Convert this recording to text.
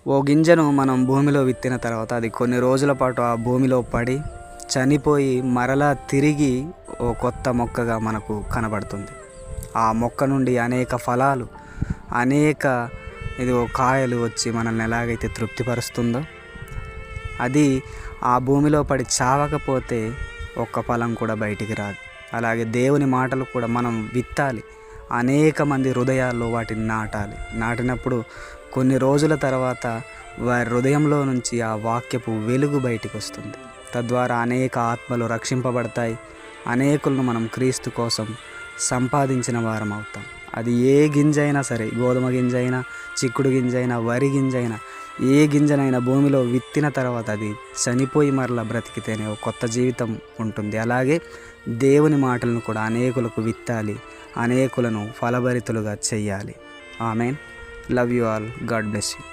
ఓ గింజను మనం భూమిలో విత్తిన తర్వాత అది కొన్ని రోజుల పాటు ఆ భూమిలో పడి చనిపోయి మరలా తిరిగి ఓ కొత్త మొక్కగా మనకు కనబడుతుంది. ఆ మొక్క నుండి అనేక ఫలాలు, అనేక కాయలు వచ్చి మనల్ని ఎలాగైతే తృప్తిపరుస్తుందో, అది ఆ భూమిలో పడి చావకపోతే ఒక్క ఫలం కూడా బయటికి రాదు. అలాగే దేవుని మాటలు కూడా మనం విత్తాలి, అనేక మంది హృదయాల్లో వాటిని నాటాలి. నాటినప్పుడు కొన్ని రోజుల తర్వాత వారి హృదయంలో నుంచి ఆ వాక్యపు వెలుగు బయటికి వస్తుంది. తద్వారా అనేక ఆత్మలు రక్షింపబడతాయి. అనేకులను మనం క్రీస్తు కోసం సంపాదించిన వారం అవుతాం. అది ఏ గింజ అయినా సరే, గోధుమ గింజ అయినా, చిక్కుడు గింజ అయినా, వరి గింజ అయినా, ఏ గింజనైనా భూమిలో విత్తిన తర్వాత అది చనిపోయి మరలా బ్రతికితేనే ఒక కొత్త జీవితం ఉంటుంది. అలాగే దేవుని మాటలను కూడా అనేకులకు విత్తాలి, అనేకులను ఫలభరితులుగా చెయ్యాలి. Amen. Love you all. God bless you.